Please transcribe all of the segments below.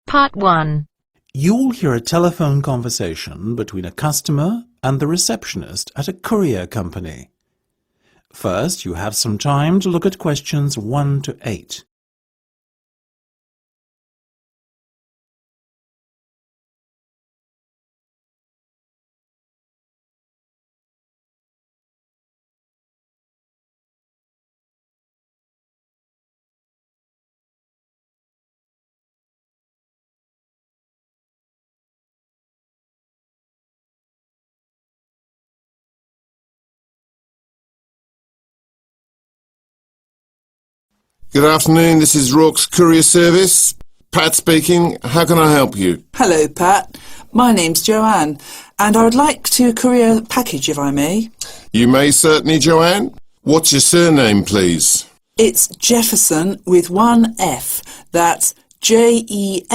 Part 1. You'll hear a telephone conversation between a customer and the receptionist at a courier company. First, you have some time to look at questions 1 to 8. Good afternoon, this is Rourke's Courier Service. Pat speaking. How can I help you? Hello, Pat. My name's Joanne, and I would like to courier a package, if I may. You may certainly, Joanne. What's your surname, please? It's Jefferson with one F. That's Jefferson.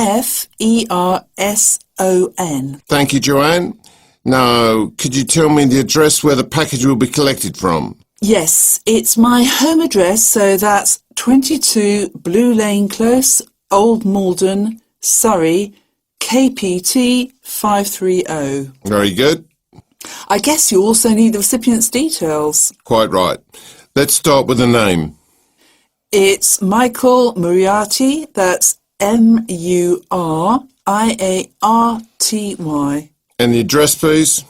Thank you, Joanne. Now, could you tell me the address where the package will be collected from? Yes, it's my home address, so that's 22 Blue Lane Close, Old Malden, Surrey, KPT 530. Very good. I guess you also need the recipient's details. Quite right. Let's start with the name. It's Michael Moriarty, that's Muriarty. And the address, please?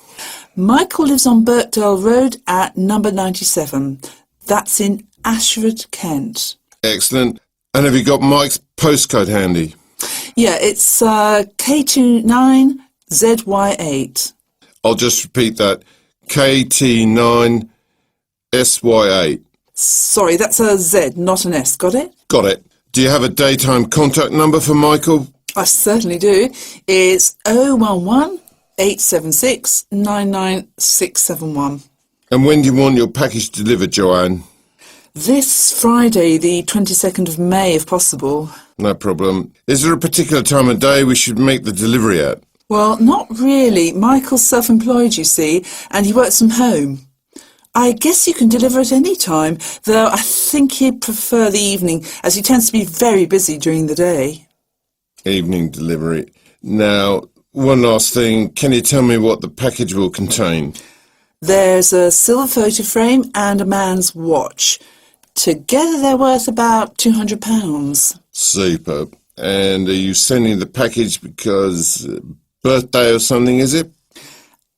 Michael lives on Birkdale Road at number 97. That's in Ashford, Kent. Excellent. And have you got Mike's postcode handy? Yeah, it's K29ZY8. I'll just repeat that. KT9SY8. Sorry, that's a Z, not an S. Got it? Got it. Do you have a daytime contact number for Michael? I certainly do. It's 011 876 99671. And when do you want your package delivered, Joanne? This Friday, the 22nd of May, if possible. No problem. Is there a particular time of day we should make the delivery at? Well, not really. Michael's self-employed, you see, and he works from home. I guess you can deliver at any time, though I think he'd prefer the evening, as he tends to be very busy during the day. Evening delivery. Now, one last thing. Can you tell me what the package will contain? There's a silver photo frame and a man's watch. Together they're worth about £200. Superb. And are you sending the package because birthday or something, is it?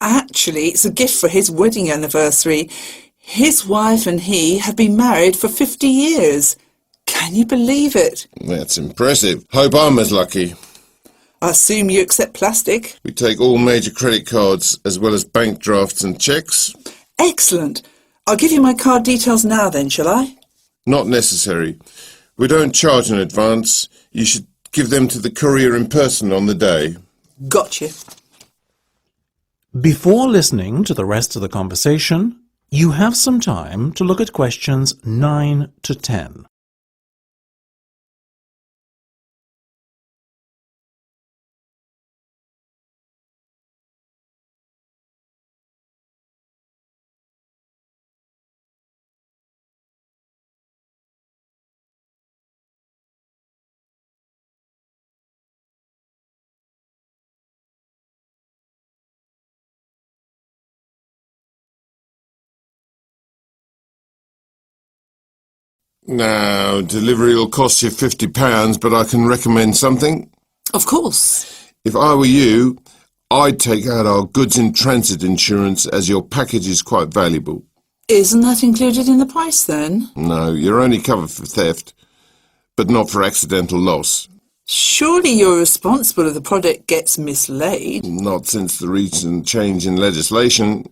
Actually, it's a gift for his wedding anniversary. His wife and he have been married for 50 years. Can you believe it? That's impressive. Hope I'm as lucky. I assume you accept plastic? We take all major credit cards as well as bank drafts and cheques. Excellent. I'll give you my card details now then, shall I? Not necessary. We don't charge in advance. You should give them to the courier in person on the day. Gotcha. Before listening to the rest of the conversation, you have some time to look at questions 9 to 10. Now, delivery will cost you £50, but I can recommend something. Of course. If I were you, I'd take out our goods in transit insurance as your package is quite valuable. Isn't that included in the price then? No, you're only covered for theft, but not for accidental loss. Surely you're responsible if the product gets mislaid. Not since the recent change in legislation.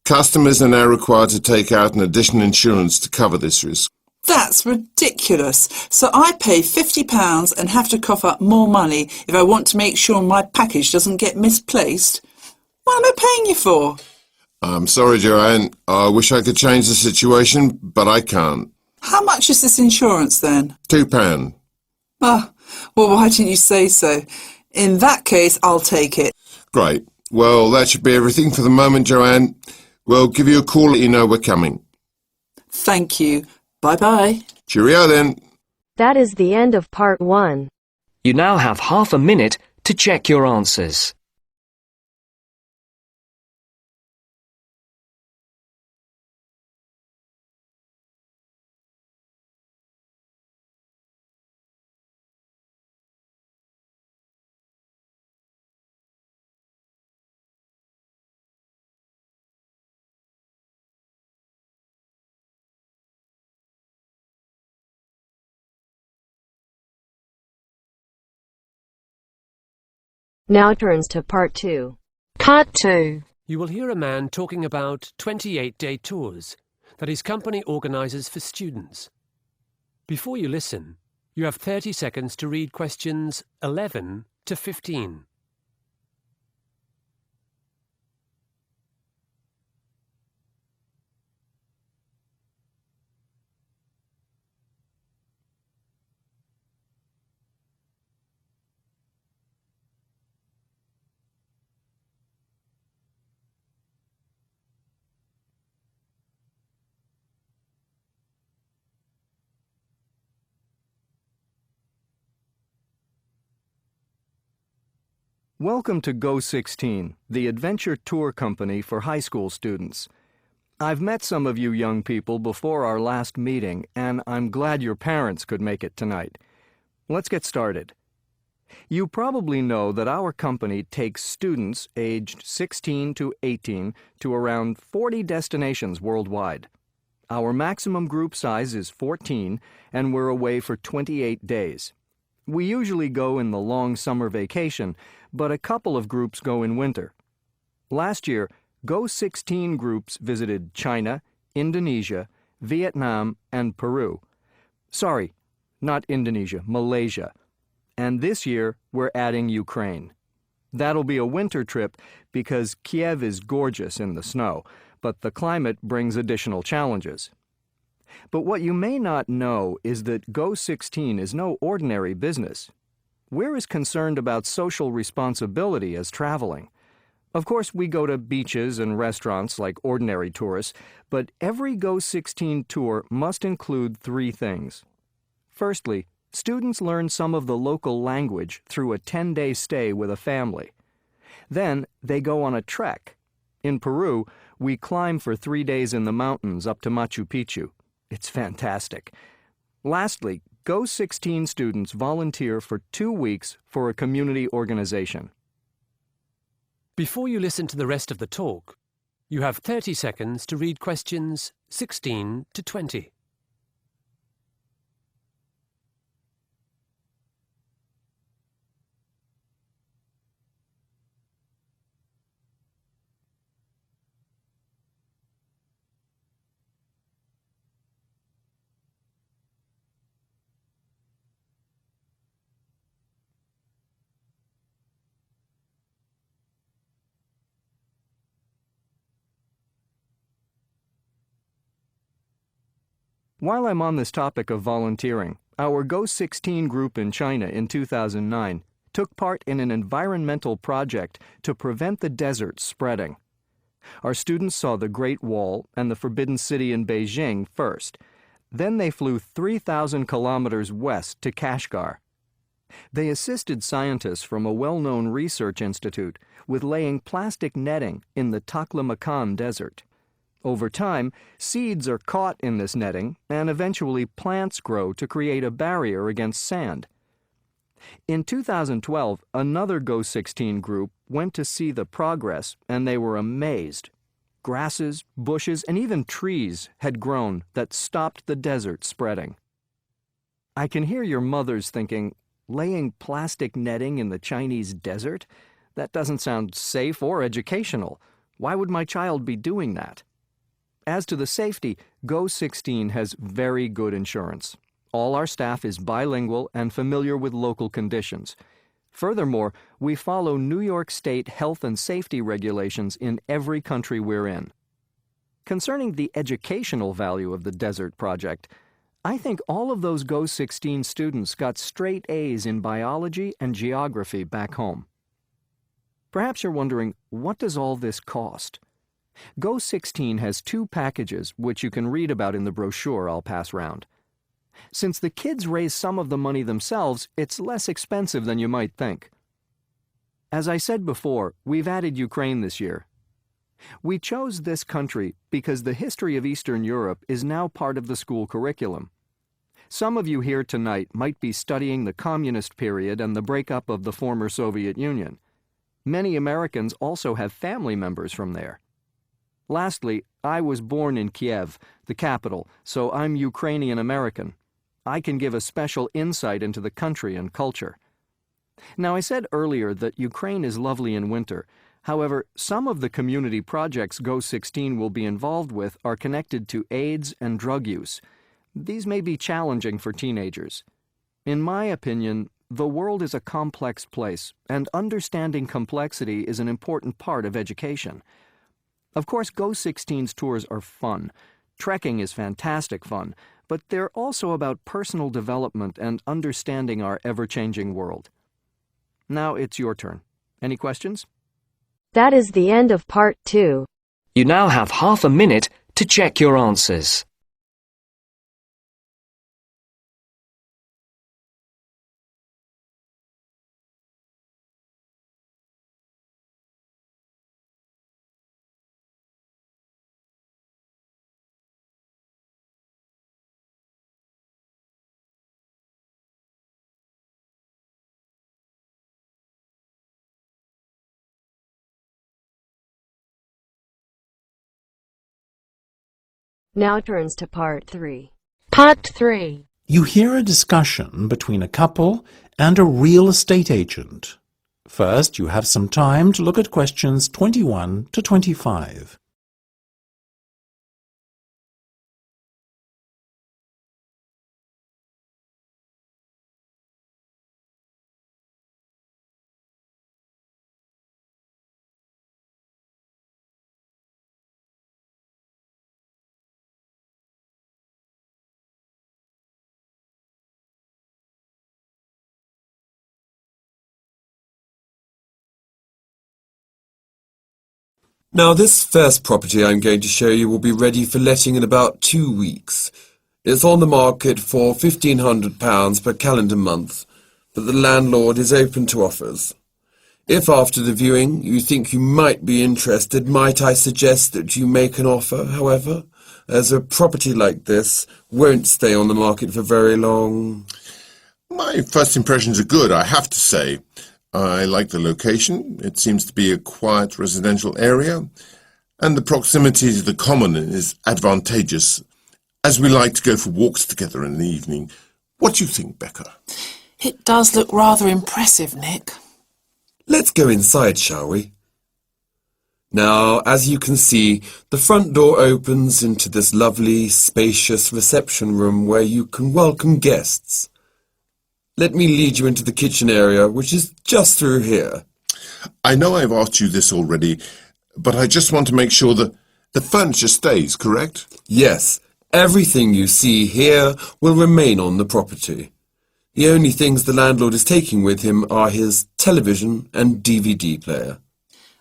Customers are now required to take out an additional insurance to cover this risk. That's ridiculous. So I pay £50 and have to cough up more money if I want to make sure my package doesn't get misplaced. What am I paying you for? I'm sorry, Joanne. I wish I could change the situation, but I can't. How much is this insurance then? £2. Ah, well, why didn't you say so? In that case, I'll take it. Great. Well, that should be everything for the moment, Joanne. We'll give you a call, let you know we're coming. Thank you. Bye-bye. Cheerio then. That is the end of part 1. You now have half a minute to check your answers. Now turns to part 2. Cut 2. You will hear a man talking about 28-day tours that his company organises for students. Before you listen, you have 30 seconds to read questions 11 to 15. Welcome to Go16, the adventure tour company for high school students. I've met some of you young people before our last meeting, and I'm glad your parents could make it tonight. Let's get started. You probably know that our company takes students aged 16 to 18 to around 40 destinations worldwide. Our maximum group size is 14, and we're away for 28 days. We usually go in the long summer vacation, but a couple of groups go in winter. Last year, Go16 groups visited China, Indonesia, Vietnam, and Peru. Sorry, not Indonesia, Malaysia. And this year, we're adding Ukraine. That'll be a winter trip because Kiev is gorgeous in the snow, but the climate brings additional challenges. But what you may not know is that Go16 is no ordinary business. We're as concerned about social responsibility as traveling. Of course, we go to beaches and restaurants like ordinary tourists, but every Go16 tour must include 3 things. Firstly, students learn some of the local language through a 10-day stay with a family. Then, they go on a trek. In Peru, we climb for 3 days in the mountains up to Machu Picchu. It's fantastic. Lastly, Go16 students volunteer for 2 weeks for a community organization. Before you listen to the rest of the talk, you have 30 seconds to read questions 16 to 20. While I'm on this topic of volunteering, our Go16 group in China in 2009 took part in an environmental project to prevent the desert spreading. Our students saw the Great Wall and the Forbidden City in Beijing first. Then they flew 3,000 kilometers west to Kashgar. They assisted scientists from a well-known research institute with laying plastic netting in the Taklamakan Desert. Over time, seeds are caught in this netting, and eventually plants grow to create a barrier against sand. In 2012, another Go16 group went to see the progress, and they were amazed. Grasses, bushes, and even trees had grown that stopped the desert spreading. I can hear your mothers thinking, laying plastic netting in the Chinese desert? That doesn't sound safe or educational. Why would my child be doing that? As to the safety, Go16 has very good insurance. All our staff is bilingual and familiar with local conditions. Furthermore, we follow New York State health and safety regulations in every country we're in. Concerning the educational value of the Desert Project, I think all of those Go16 students got straight A's in biology and geography back home. Perhaps you're wondering, what does all this cost? Go16 has 2 packages which you can read about in the brochure I'll pass round. Since the kids raise some of the money themselves, it's less expensive than you might think. As I said before, we've added Ukraine this year. We chose this country because the history of Eastern Europe is now part of the school curriculum. Some of you here tonight might be studying the communist period and the breakup of the former Soviet Union. Many Americans also have family members from there. Lastly, I was born in Kiev, the capital, so I'm Ukrainian American. I can give a special insight into the country and culture. Now, I said earlier that Ukraine is lovely in winter. However, some of the community projects Go16 will be involved with are connected to AIDS and drug use. These may be challenging for teenagers. In my opinion, the world is a complex place, and understanding complexity is an important part of education. Of course, Go16's tours are fun. Trekking is fantastic fun, but they're also about personal development and understanding our ever-changing world. Now it's your turn. Any questions? That is the end of part 2. You now have half a minute to check your answers. Now turns to part 3. Part 3. You hear a discussion between a couple and a real estate agent. First, you have some time to look at questions 21 to 25. Now, this first property I'm going to show you will be ready for letting in about 2 weeks. It's on the market for £1,500 per calendar month, but the landlord is open to offers. If after the viewing you think you might be interested, might I suggest that you make an offer, however, as a property like this won't stay on the market for very long. My first impressions are good, I have to say. I like the location. It seems to be a quiet residential area, and the proximity to the common is advantageous, as we like to go for walks together in the evening. What do you think, Becca? It does look rather impressive, Nick. Let's go inside, shall we? Now, as you can see, the front door opens into this lovely, spacious reception room where you can welcome guests. Let me lead you into the kitchen area, which is just through here. I know I've asked you this already, but I just want to make sure that the furniture stays, correct? Yes, everything you see here will remain on the property. The only things the landlord is taking with him are his television and DVD player.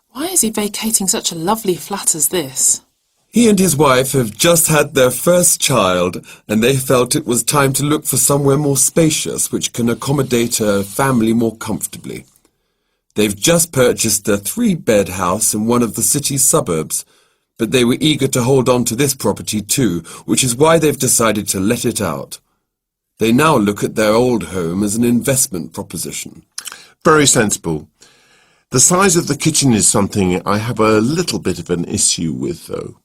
Why is he vacating such a lovely flat as this? He and his wife have just had their first child, and they felt it was time to look for somewhere more spacious which can accommodate a family more comfortably. They've just purchased a 3-bed house in one of the city's suburbs, but they were eager to hold on to this property too, which is why they've decided to let it out. They now look at their old home as an investment proposition. Very sensible. The size of the kitchen is something I have a little bit of an issue with, though.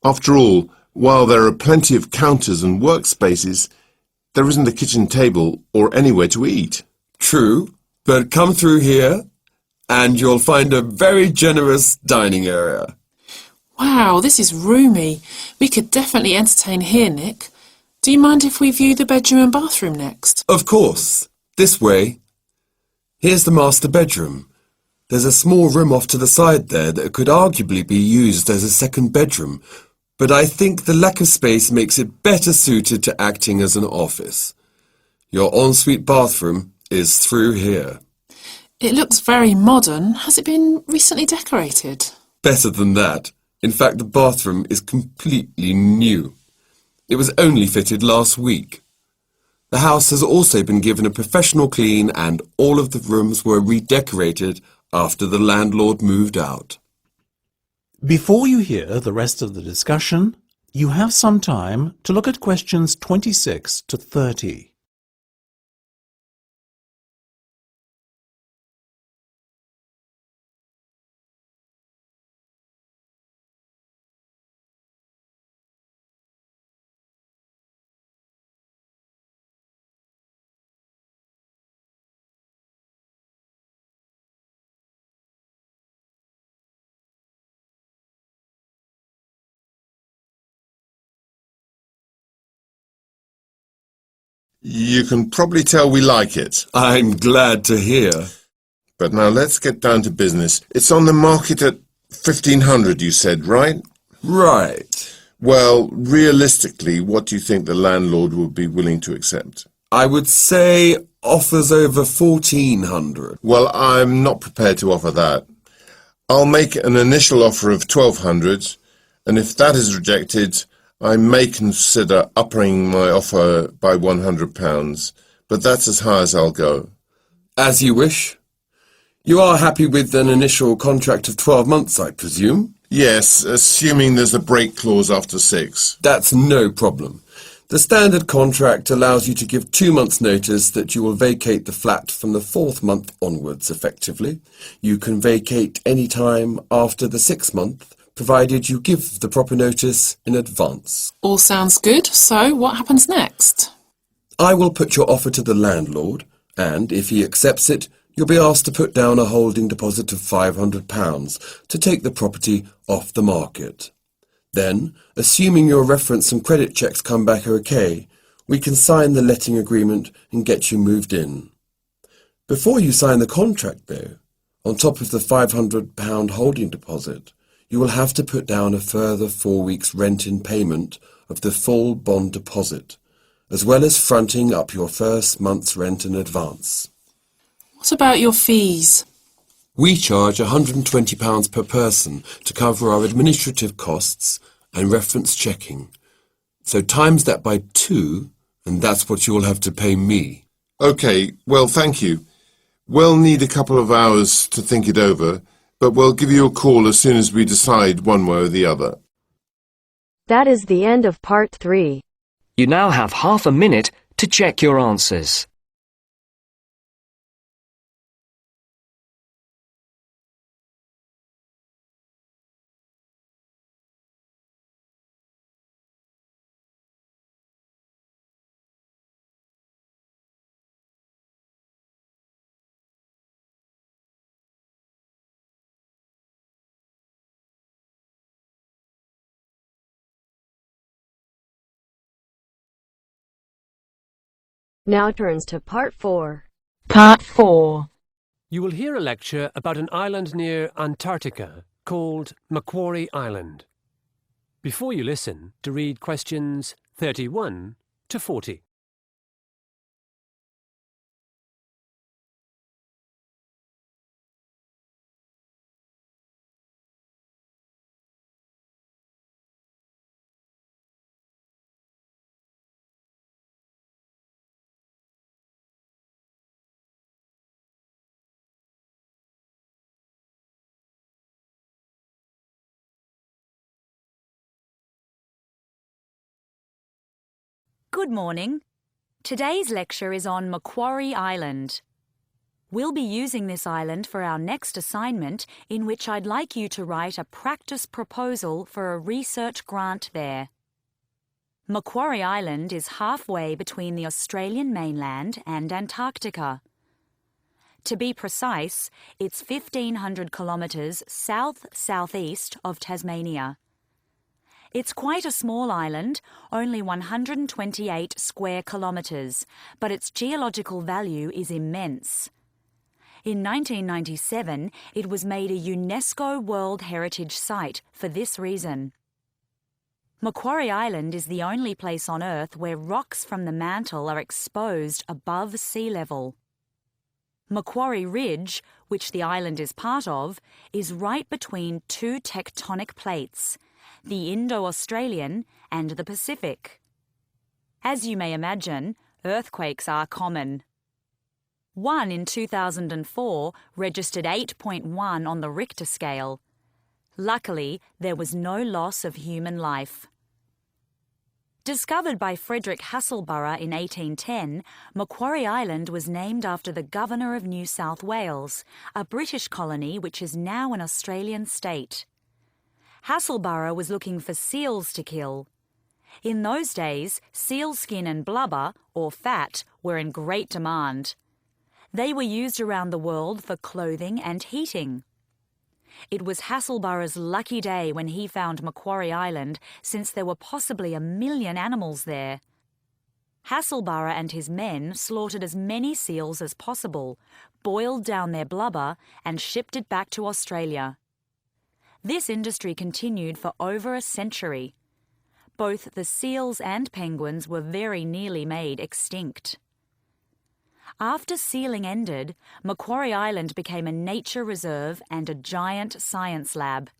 After all, while there are plenty of counters and workspaces, there isn't a kitchen table or anywhere to eat. True, but come through here and you'll find a very generous dining area. Wow, this is roomy. We could definitely entertain here, Nick. Do you mind if we view the bedroom and bathroom next? Of course. This way. Here's the master bedroom. There's a small room off to the side there that could arguably be used as a second bedroom, but I think the lack of space makes it better suited to acting as an office. Your ensuite bathroom is through here. It looks very modern. Has it been recently decorated? Better than that. In fact, the bathroom is completely new. It was only fitted last week. The house has also been given a professional clean and all of the rooms were redecorated after the landlord moved out. Before you hear the rest of the discussion, you have some time to look at questions 26 to 30. You can probably tell we like it. I'm glad to hear. But now let's get down to business. It's on the market at 1,500, you said, right? Right. Well, realistically, what do you think the landlord would be willing to accept? I would say offers over 1,400. Well, I'm not prepared to offer that. I'll make an initial offer of 1,200, and if that is rejected, I may consider upping my offer by £100, but that's as high as I'll go. As you wish. You are happy with an initial contract of 12 months, I presume? Yes, assuming there's a break clause after 6. That's no problem. The standard contract allows you to give 2 months' notice that you will vacate the flat from the 4th month onwards, effectively. You can vacate any time after the 6th month, provided you give the proper notice in advance. All sounds good. So what happens next? I will put your offer to the landlord, and if he accepts it, you'll be asked to put down a holding deposit of £500 to take the property off the market. Then, assuming your reference and credit checks come back okay, we can sign the letting agreement and get you moved in. Before you sign the contract, though, on top of the £500 holding deposit, you will have to put down a further 4 weeks' rent in payment of the full bond deposit, as well as fronting up your first month's rent in advance. What about your fees? We charge £120 per person to cover our administrative costs and reference checking. So times that by 2, and that's what you'll have to pay me. Okay, well, thank you. We'll need a couple of hours to think it over, but we'll give you a call as soon as we decide one way or the other. That is the end of part 3. You now have half a minute to check your answers. Now turns to part 4. Part 4. You will hear a lecture about an island near Antarctica called Macquarie Island. Before you listen, to read questions 31 to 40. Good morning. Today's lecture is on Macquarie Island. We'll be using this island for our next assignment, in which I'd like you to write a practice proposal for a research grant there. Macquarie Island is halfway between the Australian mainland and Antarctica. To be precise, it's 1,500 kilometres south-southeast of Tasmania. It's quite a small island, only 128 square kilometres, but its geological value is immense. In 1997, it was made a UNESCO World Heritage Site for this reason. Macquarie Island is the only place on Earth where rocks from the mantle are exposed above sea level. Macquarie Ridge, which the island is part of, is right between 2 tectonic plates, the Indo-Australian and the Pacific. As you may imagine, earthquakes are common. One in 2004 registered 8.1 on the Richter scale. Luckily, there was no loss of human life. Discovered by Frederick Hasselburgh in 1810, Macquarie Island was named after the Governor of New South Wales, a British colony which is now an Australian state. Hasselburgh was looking for seals to kill. In those days, seal skin and blubber, or fat, were in great demand. They were used around the world for clothing and heating. It was Hasselburgh's lucky day when he found Macquarie Island, since there were possibly 1 million animals there. Hasselburgh and his men slaughtered as many seals as possible, boiled down their blubber and shipped it back to Australia. This industry continued for over a century. Both the seals and penguins were very nearly made extinct. After sealing ended, Macquarie Island became a nature reserve and a giant science lab.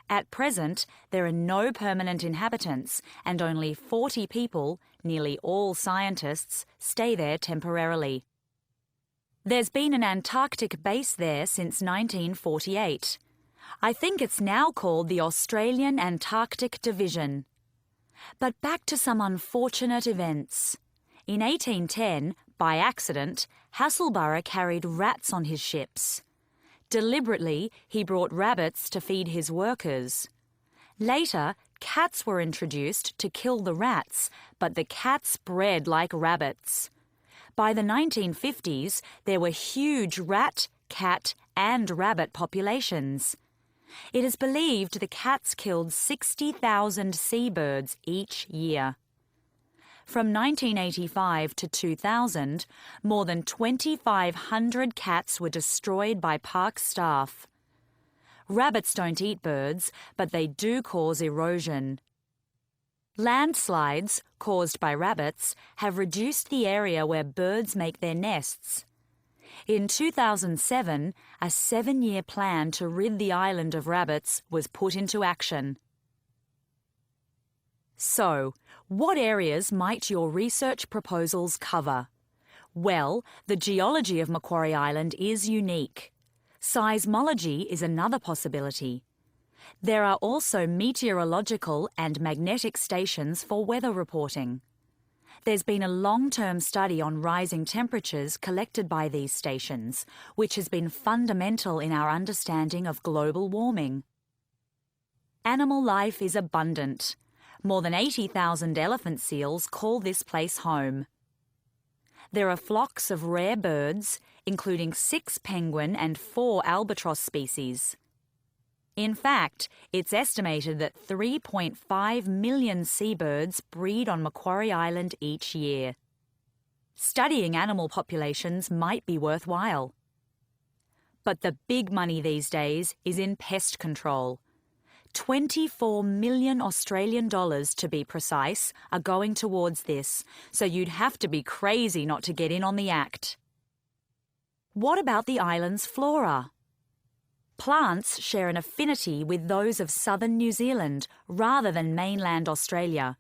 At present, there are no permanent inhabitants and only 40 people, nearly all scientists, stay there temporarily. There's been an Antarctic base there since 1948. I think it's now called the Australian Antarctic Division. But back to some unfortunate events. In 1810, by accident, Hasselburgh carried rats on his ships. Deliberately, he brought rabbits to feed his workers. Later, cats were introduced to kill the rats, but the cats bred like rabbits. By the 1950s, there were huge rat, cat, and rabbit populations. It is believed the cats killed 60,000 seabirds each year. From 1985 to 2000, more than 2,500 cats were destroyed by park staff. Rabbits don't eat birds, but they do cause erosion. Landslides, caused by rabbits, have reduced the area where birds make their nests. In 2007, a 7-year plan to rid the island of rabbits was put into action. So, what areas might your research proposals cover? Well, the geology of Macquarie Island is unique. Seismology is another possibility. There are also meteorological and magnetic stations for weather reporting. There's been a long-term study on rising temperatures collected by these stations, which has been fundamental in our understanding of global warming. Animal life is abundant. More than 80,000 elephant seals call this place home. There are flocks of rare birds, including 6 penguin and 4 albatross species. In fact, it's estimated that 3.5 million seabirds breed on Macquarie Island each year. Studying animal populations might be worthwhile. But the big money these days is in pest control. 24 million Australian dollars, to be precise, are going towards this, so you'd have to be crazy not to get in on the act. What about the island's flora? Plants share an affinity with those of southern New Zealand rather than mainland Australia.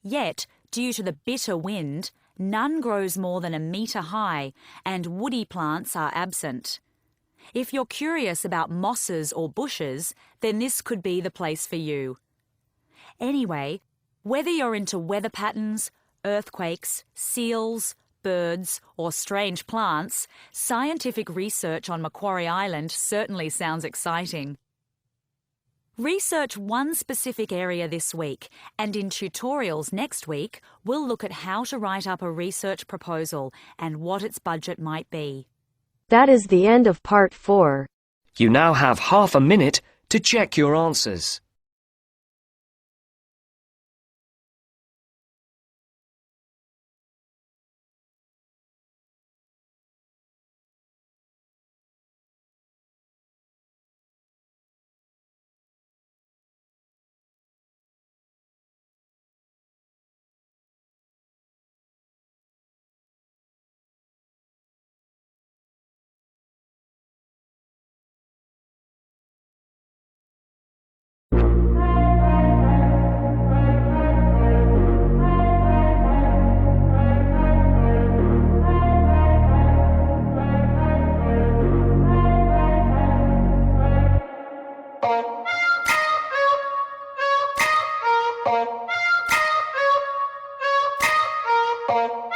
Yet, due to the bitter wind, none grows more than 1 metre high and woody plants are absent. If you're curious about mosses or bushes, then this could be the place for you. Anyway, whether you're into weather patterns, earthquakes, seals, birds, or strange plants, scientific research on Macquarie Island certainly sounds exciting. Research one specific area this week, and in tutorials next week, we'll look at how to write up a research proposal and what its budget might be. That is the end of part 4. You now have half a minute to check your answers. Bye.